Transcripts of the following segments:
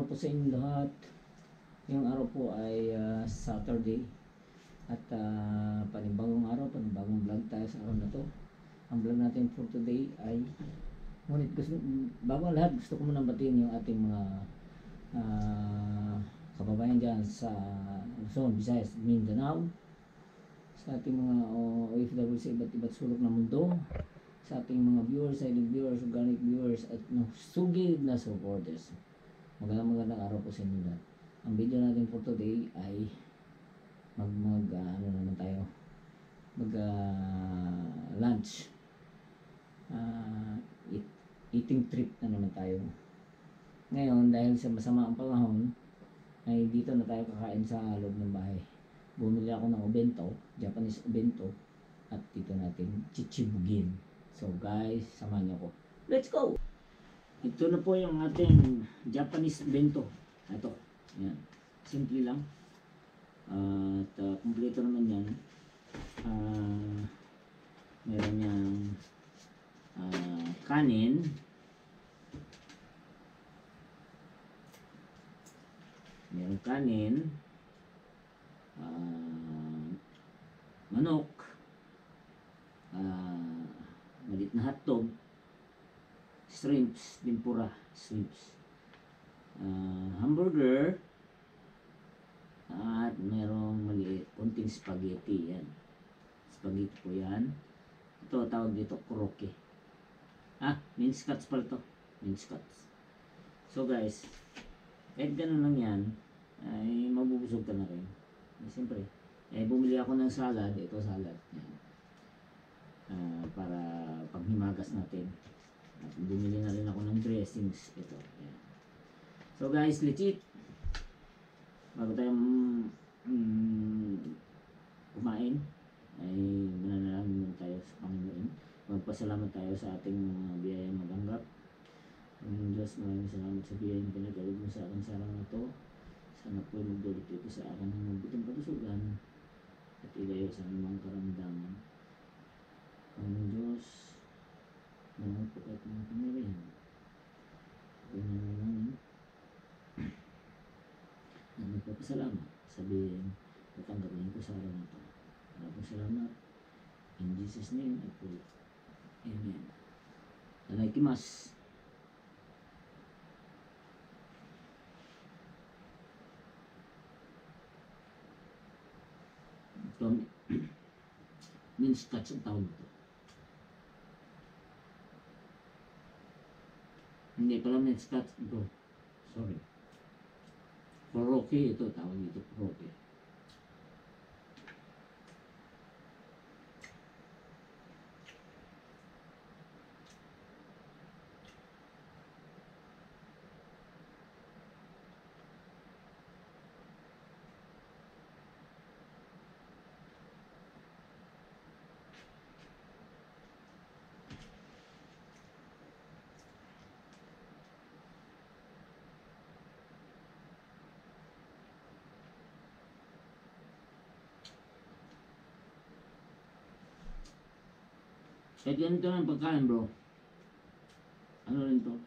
araw po sa inyong lahat. Yung araw po ay Saturday. At panibagong araw, panibagong vlog tayo sa araw na to. Ang vlog natin for today ay, ngunit bago ang lahat, gusto ko muna batiin yung ating mga kababayan dyan sa Luzon, Visayas, Mindanao, sa ating mga OFW sa iba't iba't sulok ng mundo, sa ating mga viewers, silent viewers, organic viewers, at sugid na supporters. Magandang araw po sa inyo lahat. Ang video natin for today ay lunch, eating trip na naman tayo. Ngayon, dahil sa masama ang panahon, ay dito na tayo kakain sa loob ng bahay. Bumili ako ng obento, Japanese obento, at dito natin chichibugin. So guys, samahan niyo ko. Let's go! Ito na po yung ating Japanese bento. Ito, yan. Simple lang. At kumpleto naman yan. Meron niyang kanin. Meron kanin. Manok. Malit na hotdog. Shrimps, tempura, shrimps. Hamburger. At merong maliit, konting spaghetti. Yan. Spaghetti po yan. Ito, tawag dito, koroke. Mince cuts pala to. Mince cuts. So guys, kahit ganun lang yan, ay mabubusog ka na rin. Siyempre, bumili ako ng salad. Ito salad. Yan. Para paghimagas natin. At bumili na rin ako ng dressings. Ito. Yan. So guys, legit. Bago tayo kumain, ay mananalangin tayo sa Panginoon. Magpasalamat tayo sa ating mga biyayang matanggap. Ang Diyos, maraming salamat sa biyayang pinagkaloob mo sa akin sa araw na ito. Sana po magdulot ito sa akin ng mabuting katusugan at ilayo sa anumang karamdaman. Ang Diyos, mga po at mga pamilya. At magpapasalamat, sabihin, tatanggapin ko sa araw na ito. Maraming salamat. In Jesus' name, I pray. Amen. Tanaikimasu. Ito, mince cuts ang tawag ito. Hindi pala mince cuts ito. Sorry. Koroke ito, tawag dito, koroke. Kahit ganito lang pagkain, bro. Ano rin to?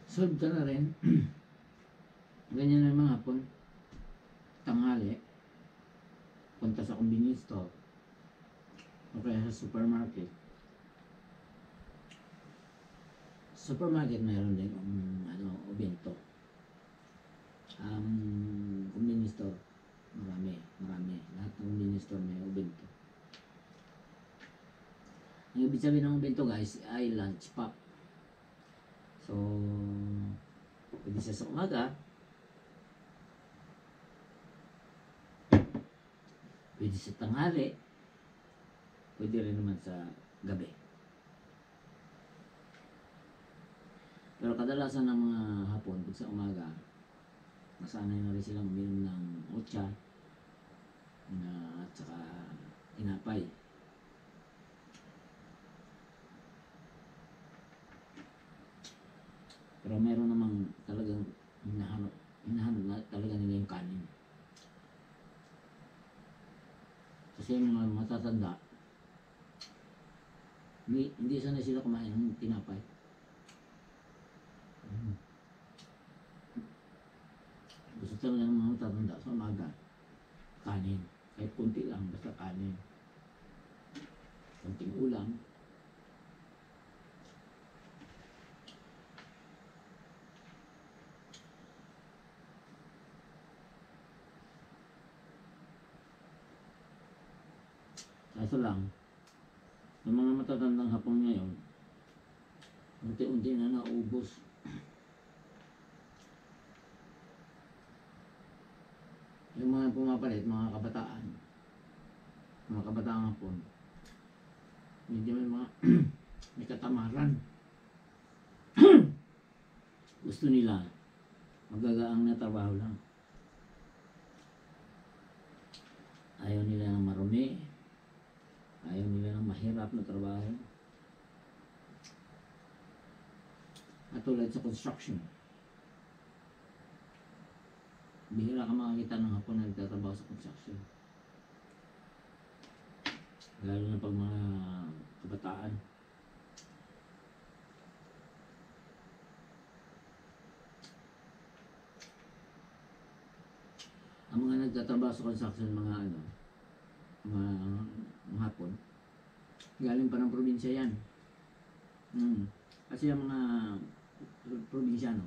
Serve ka na rin. Ganyan na yung mga hapon. Tanghali. Punta sa convenience store. O kaya sa supermarket. Supermarket mayroon din obento. Convenience store. Marami. Lahat ng convenience store may obento. Ang ibig sabihin ng obento guys ay lunch pack. So, pwede siya sa umaga. Pwede sa tanghali. Pwede rin naman sa gabi. Pero kadalasan ng mga hapon, pag sa umaga, masanay na rin silang uminom ng otsa at saka inapay. Pero meron namang talagang hinahanap na talaga nila yung kanin. Kasi yung mga matatanda, hindi sanay sila kumain ng tinapay. talaga ng mga matatanda sa umaga, kanin. Kahit kunti lang, basta kanin. Kunting ulam. Kaso lang, yung mga matatandang hapon ngayon, unti-unti na naubos. Yung mga pumapalit, mga kabataan hapon, medyo may mga may katamaran. Gusto nila magagaang na trabaho lang. Ayaw nila ng marumi, ayaw nila ng mahirap na trabaho. At tulad sa construction, bihira ka makakita ng hapon na nagtatrabaho sa construction. Lalo na pag mga kabataan. Ang mga nagtatrabaho sa construction, mga hapon, galing pa ng probinsya yan. Kasi ang mga probinsyano,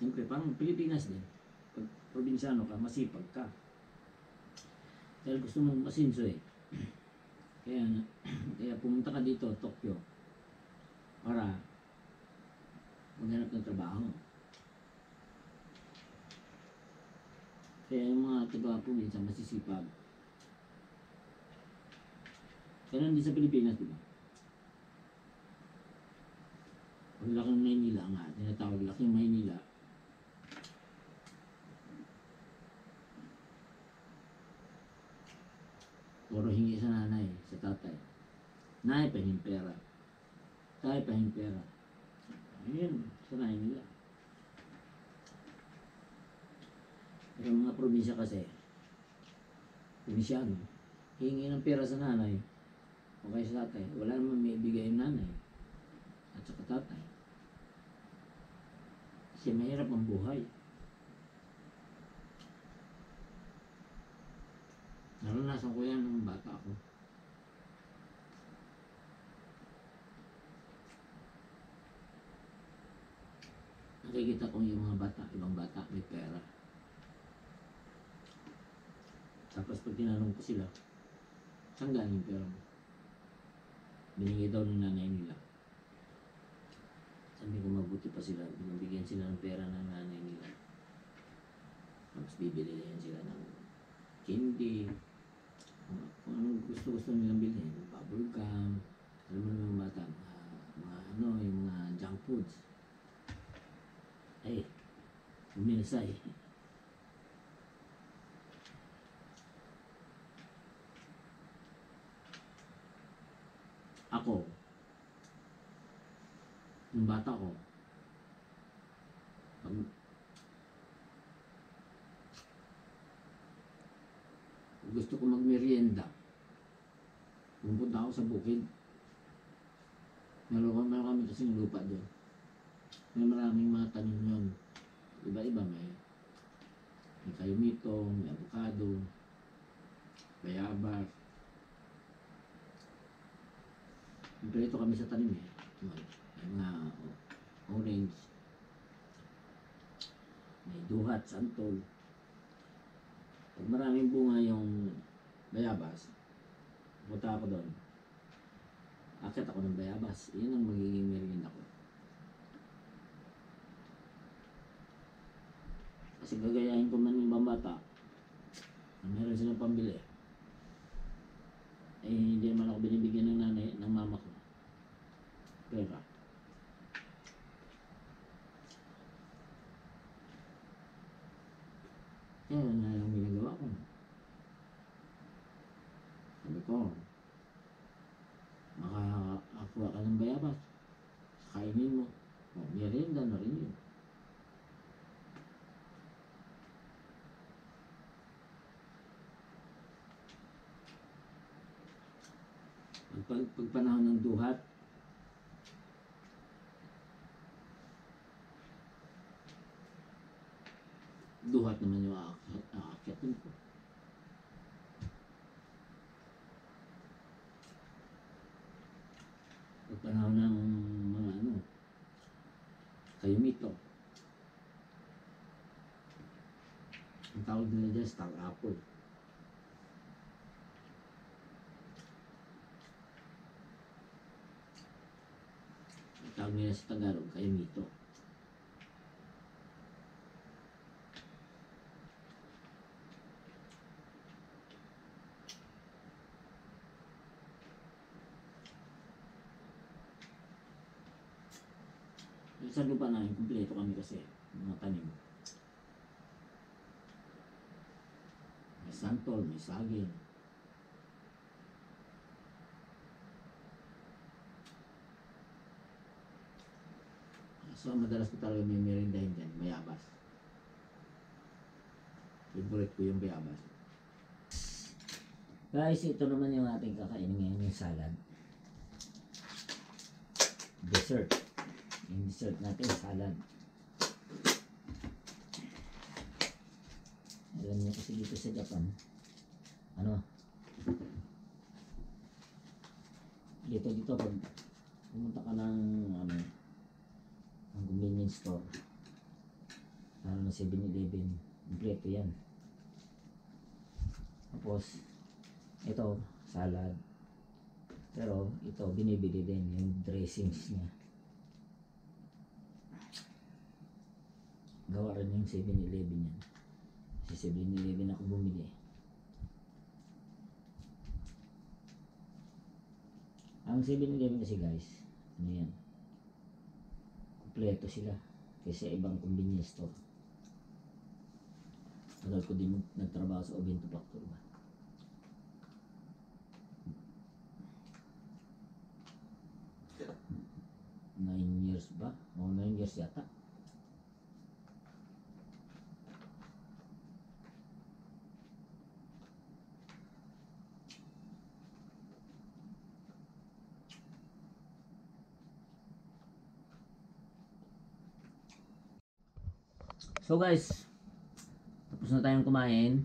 siyempre parang Pilipinas din. Pag probinsyano ka, masipag ka. Dahil gusto mong masinso eh. Kaya pumunta ka dito, Tokyo, para maghanap ng trabaho. Kaya yung mga taga-probinsya masisipag. Ganun din sa Pilipinas, diba? Pag laking Maynila nga, tinatawag laking Maynila, puro hingi sa nanay, sa tatay. Nanay pahing pera. Tatay pahing pera. Ayun, sanayin nila. Pero mga probinsya kasi, probinsyano, hingi ng pera sa nanay, o kaya sa tatay, wala naman may ibigay yung nanay at saka tatay. Kasi mahirap ang buhay. Naranasan ko yan nung bata ako. Nakikita ko yung mga bata, ibang bata, may pera. Tapos pag tinanong ko sila, saan galing yung pera mo? Binigay daw ng nanay nila. Sabi ko mabuti pa sila, binibigyan sila ng pera ng nanay nila. Tapos bibili yan sila ng candy, kung anong gusto nilang bilhin, bubble gum, alam mo naman mga bata, yung mga junk foods. Ay, uminsay. Ako, yung bata ko, pag gusto ko magmerienda, pumunta ako sa bukid. Meron kami kasing lupa doon. May maraming mga tanim yun. Iba-iba, may kayumito, may avocado, bayabas. Ito kami sa tanim eh. May mga orange, may duhat, santol. Pag maraming bunga yung bayabas, punta ako doon. Akit ako ng bayabas. Yun ang magiging merienda ko. Kasi gagayahin ko man yung ibang bata na meron silang pambili. Eh hindi naman ako binibigyan ng nanay, ng mama ko. Pera. Yan na lang ginagawa ko. Sabi ko, makakuha ka ng bayabas, kainin mo. O, merienda na rin yun. Pag panahon ng duhat, duhat naman yung aakyatin ko. Pag panahon ng mga kayumito. Ang tawag nila dyan, star apple. Ang tawag nila sa Tagalog, kayumito. Sa lupa namin, kumpleto kami kasi mga tanim. May santol, may saging. So, madalas ko talaga may merindahin dyan, bayabas. Favorite ko yung bayabas. Guys, ito naman yung ating kakainin ngayon, yung salad. Dessert. Yung dessert natin, salad. Alam niyo kasi dito sa Japan, dito pag pumunta ka ng ang convenience store, lalo na 7-Eleven, kompleto yan. Tapos ito, salad. Pero ito, binibili din yung dressings niya. Gawa rin yung 7-Eleven yan. Kasi 7-Eleven ako bumili. Ang 7-Eleven kasi guys, yan, kompleto sila kasi ibang convenience store. Tagal ko din nagtrabaho sa Obento Factory ba. Nine years ba? O 9 years yata. So guys, tapos na tayong kumain.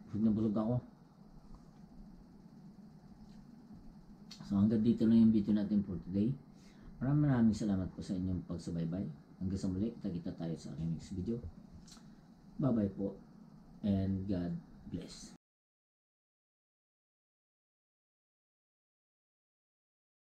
Busog na busog ako. So hanggang dito lang yung video natin for today. Maraming salamat po sa inyong pagsubaybay. Hanggang sa muli, kita tayo sa aking next video. Bye bye po and God bless.